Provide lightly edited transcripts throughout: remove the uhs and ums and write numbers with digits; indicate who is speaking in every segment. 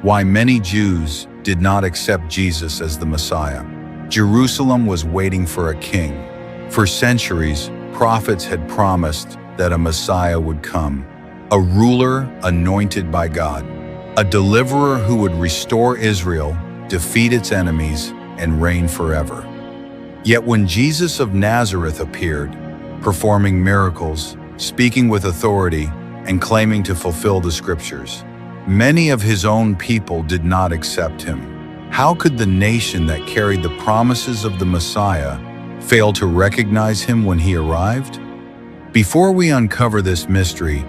Speaker 1: Why many Jews did not accept Jesus as the Messiah. Jerusalem was waiting for a king. For centuries, prophets had promised that a Messiah would come, a ruler anointed by God, a deliverer who would restore Israel, defeat its enemies, and reign forever. Yet when Jesus of Nazareth appeared, performing miracles, speaking with authority, and claiming to fulfill the scriptures, many of his own people did not accept him. How could the nation that carried the promises of the Messiah fail to recognize him when he arrived? Before we uncover this mystery,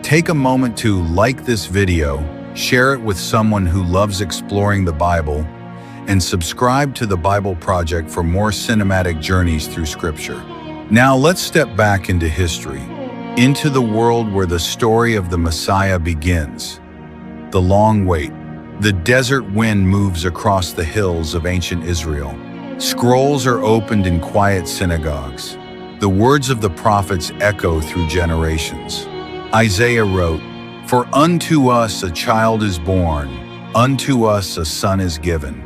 Speaker 1: take a moment to like this video, share it with someone who loves exploring the Bible, and subscribe to the Bible Project for more cinematic journeys through Scripture. Now let's step back into history, into the world where the story of the Messiah begins. The long wait. The desert wind moves across the hills of ancient Israel. Scrolls are opened in quiet synagogues. The words of the prophets echo through generations. Isaiah wrote, "For unto us a child is born, unto us a son is given,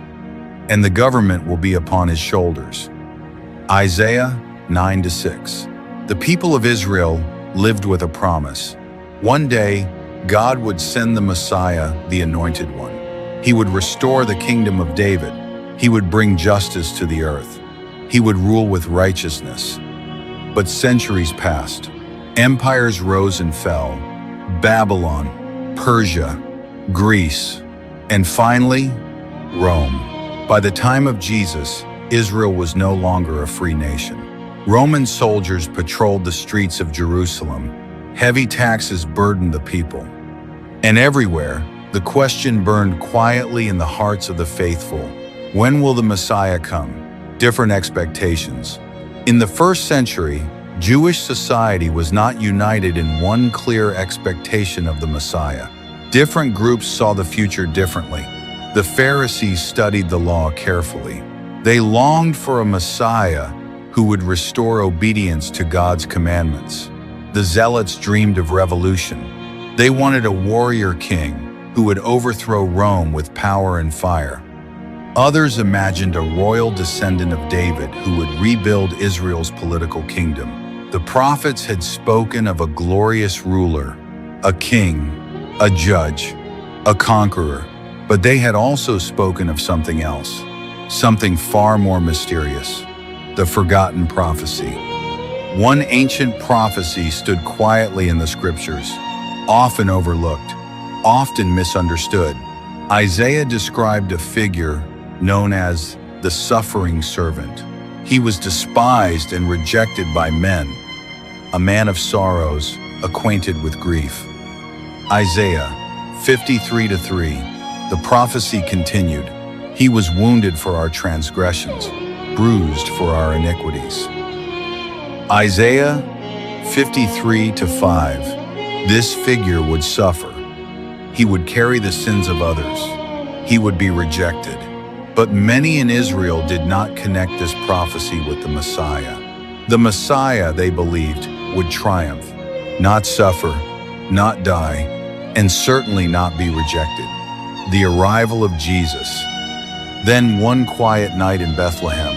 Speaker 1: and the government will be upon his shoulders." Isaiah 9-6. The people of Israel lived with a promise. One day, God would send the Messiah, the Anointed One. He would restore the kingdom of David. He would bring justice to the earth. He would rule with righteousness. But centuries passed. Empires rose and fell. Babylon, Persia, Greece, and finally, Rome. By the time of Jesus, Israel was no longer a free nation. Roman soldiers patrolled the streets of Jerusalem. Heavy taxes burdened the people. And everywhere, the question burned quietly in the hearts of the faithful. When will the Messiah come? Different expectations. In the first century, Jewish society was not united in one clear expectation of the Messiah. Different groups saw the future differently. The Pharisees studied the law carefully. They longed for a Messiah who would restore obedience to God's commandments. The Zealots dreamed of revolution. They wanted a warrior king who would overthrow Rome with power and fire. Others imagined a royal descendant of David who would rebuild Israel's political kingdom. The prophets had spoken of a glorious ruler, a king, a judge, a conqueror, but they had also spoken of something else, something far more mysterious, the forgotten prophecy. One ancient prophecy stood quietly in the scriptures, often overlooked, often misunderstood. Isaiah described a figure known as the suffering servant. He was despised and rejected by men, a man of sorrows, acquainted with grief. Isaiah 53:3, the prophecy continued, "He was wounded for our transgressions, bruised for our iniquities." Isaiah 53:5, this figure would suffer. He would carry the sins of others. He would be rejected. But many in Israel did not connect this prophecy with the Messiah. The Messiah, they believed, would triumph, not suffer, not die, and certainly not be rejected. The arrival of Jesus. Then one quiet night in Bethlehem,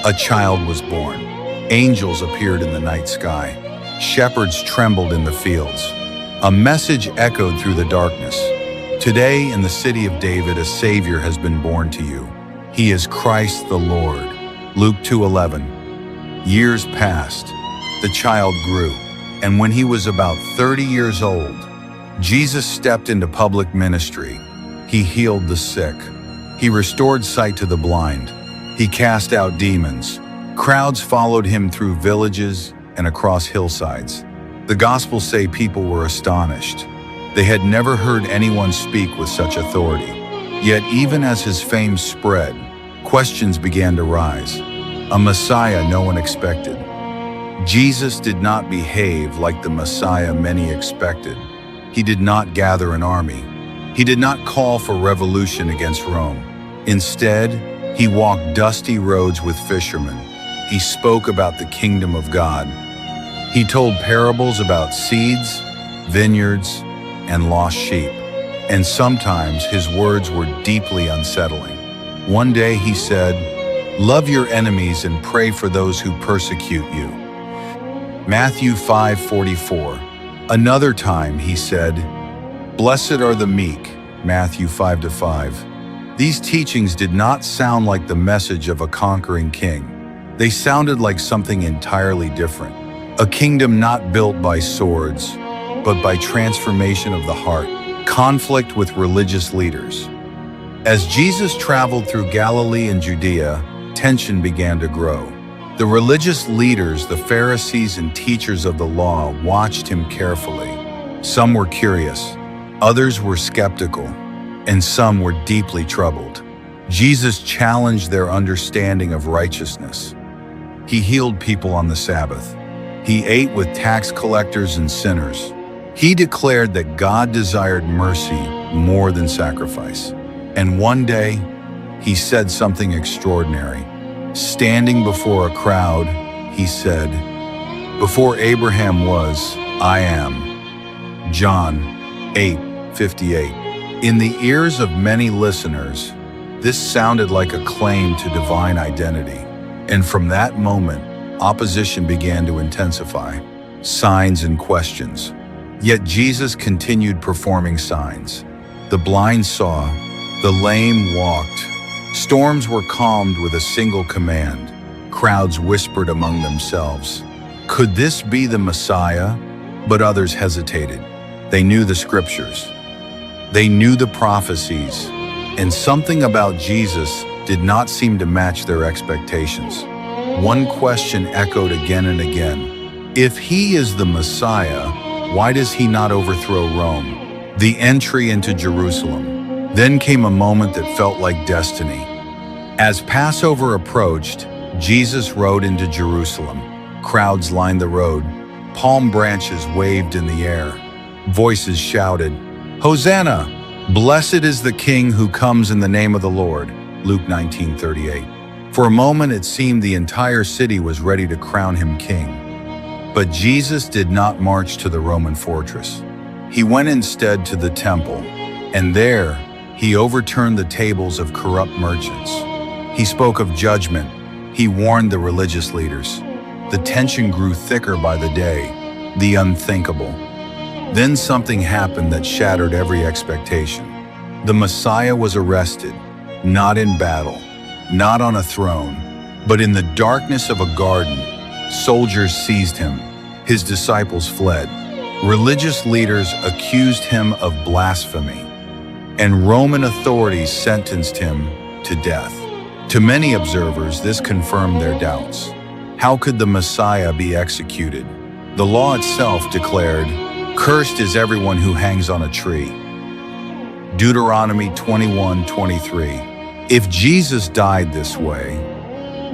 Speaker 1: a child was born. Angels appeared in the night sky. Shepherds trembled in the fields. A message echoed through the darkness. Today in the city of David, a Savior has been born to you. He is Christ the Lord. Luke 2:11. Years passed. The child grew. And when he was about 30 years old, Jesus stepped into public ministry. He healed the sick. He restored sight to the blind. He cast out demons. Crowds followed him through villages and across hillsides. The Gospels say people were astonished. They had never heard anyone speak with such authority. Yet even as his fame spread, questions began to rise. A Messiah no one expected. Jesus did not behave like the Messiah many expected. He did not gather an army. He did not call for revolution against Rome. Instead, he walked dusty roads with fishermen. He spoke about the kingdom of God. He told parables about seeds, vineyards, and lost sheep. and sometimes his words were deeply unsettling. One day he said, "Love your enemies and pray for those who persecute you." Matthew 5:44. Another time he said, "Blessed are the meek." Matthew 5:5. These teachings did not sound like the message of a conquering king. They sounded like something entirely different. A kingdom not built by swords, but by transformation of the heart. Conflict with religious leaders. As Jesus traveled through Galilee and Judea, tension began to grow. The religious leaders, the Pharisees and teachers of the law, watched him carefully. Some were curious, others were skeptical, and some were deeply troubled. Jesus challenged their understanding of righteousness. He healed people on the Sabbath. He ate with tax collectors and sinners. He declared that God desired mercy more than sacrifice. And one day, he said something extraordinary. Standing before a crowd, he said, "Before Abraham was, I am." John 8:58. In the ears of many listeners, this sounded like a claim to divine identity. And from that moment, opposition began to intensify, signs and questions. Yet Jesus continued performing signs. The blind saw, the lame walked. Storms were calmed with a single command. Crowds whispered among themselves, "Could this be the Messiah?" But others hesitated. They knew the scriptures. They knew the prophecies, and something about Jesus did not seem to match their expectations. One question echoed again and again. If he is the Messiah, why does he not overthrow Rome? The entry into Jerusalem. Then came a moment that felt like destiny. As Passover approached, Jesus rode into Jerusalem. Crowds lined the road. Palm branches waved in the air. Voices shouted, "Hosanna! Blessed is the King who comes in the name of the Lord." Luke 19:38. For a moment it seemed the entire city was ready to crown him king. But Jesus did not march to the Roman fortress. He went instead to the temple, and there he overturned the tables of corrupt merchants. He spoke of judgment. He warned the religious leaders. The tension grew thicker by the day, the unthinkable. Then something happened that shattered every expectation. The Messiah was arrested, not in battle, not on a throne, but in the darkness of a garden. Soldiers seized him. His disciples fled. Religious leaders accused him of blasphemy, and Roman authorities sentenced him to death. To many observers, this confirmed their doubts. How could the Messiah be executed? The law itself declared, "Cursed is everyone who hangs on a tree." Deuteronomy 21:23. If Jesus died this way,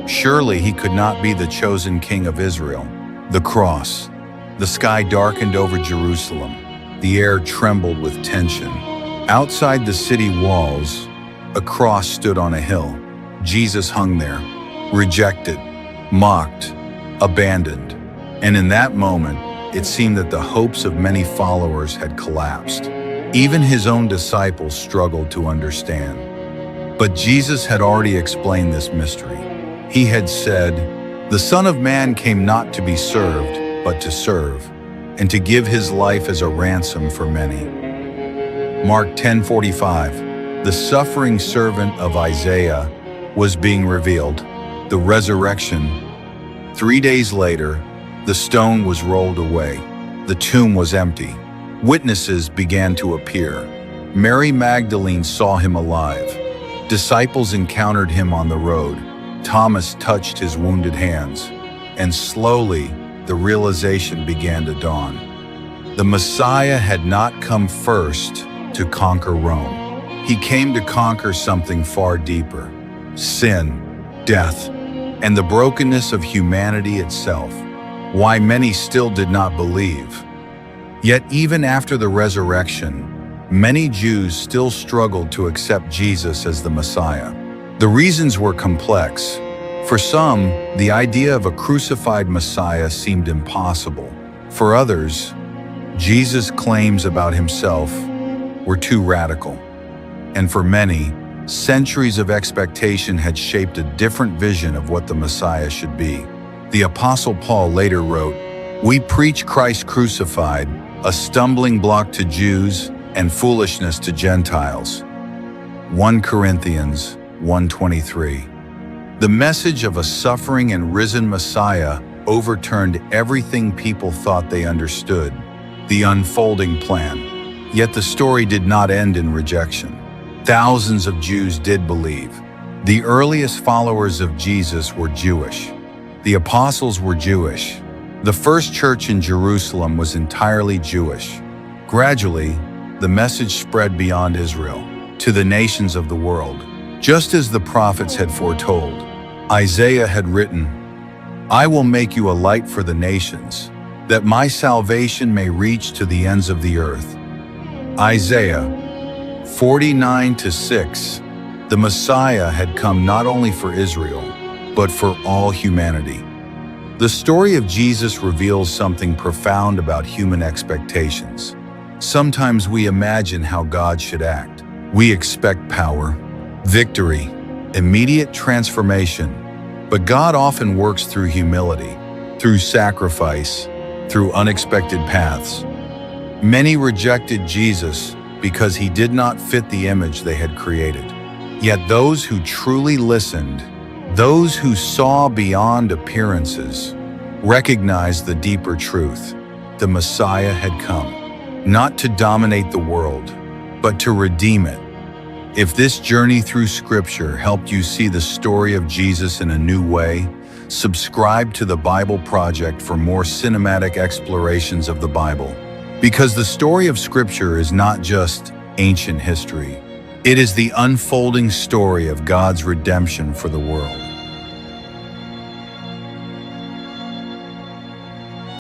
Speaker 1: surely he could not be the chosen king of Israel. The cross. The sky darkened over Jerusalem. The air trembled with tension. Outside the city walls, a cross stood on a hill. Jesus hung there, rejected, mocked, abandoned. And in that moment, it seemed that the hopes of many followers had collapsed. Even his own disciples struggled to understand. But Jesus had already explained this mystery. He had said, "The Son of Man came not to be served, but to serve, and to give his life as a ransom for many." Mark 10:45. The suffering servant of Isaiah was being revealed. The resurrection. 3 days later, the stone was rolled away. The tomb was empty. Witnesses began to appear. Mary Magdalene saw him alive. Disciples encountered him on the road. Thomas touched his wounded hands. And slowly, the realization began to dawn. The Messiah had not come first to conquer Rome. He came to conquer something far deeper: sin, death, and the brokenness of humanity itself. Why many still did not believe. Yet even after the resurrection, many Jews still struggled to accept Jesus as the Messiah. The reasons were complex. For some, the idea of a crucified Messiah seemed impossible. For others, Jesus' claims about himself were too radical. And for many, centuries of expectation had shaped a different vision of what the Messiah should be. The Apostle Paul later wrote, "We preach Christ crucified, a stumbling block to Jews and foolishness to Gentiles." 1 Corinthians 1:23. The message of a suffering and risen Messiah overturned everything people thought they understood, the unfolding plan. Yet the story did not end in rejection. Thousands of Jews did believe. The earliest followers of Jesus were Jewish. The apostles were Jewish. The first church in Jerusalem was entirely Jewish. Gradually, the message spread beyond Israel, to the nations of the world, just as the prophets had foretold. Isaiah had written, "I will make you a light for the nations, that my salvation may reach to the ends of the earth." Isaiah 49:6. The Messiah had come not only for Israel, but for all humanity. The story of Jesus reveals something profound about human expectations. Sometimes we imagine how God should act. We expect power, victory, immediate transformation. But God often works through humility, through sacrifice, through unexpected paths. Many rejected Jesus because he did not fit the image they had created. Yet those who truly listened, those who saw beyond appearances, recognized the deeper truth. The Messiah had come, not to dominate the world, but to redeem it. If this journey through Scripture helped you see the story of Jesus in a new way, subscribe to the Bible Project for more cinematic explorations of the Bible. Because the story of Scripture is not just ancient history. It is the unfolding story of God's redemption for the world.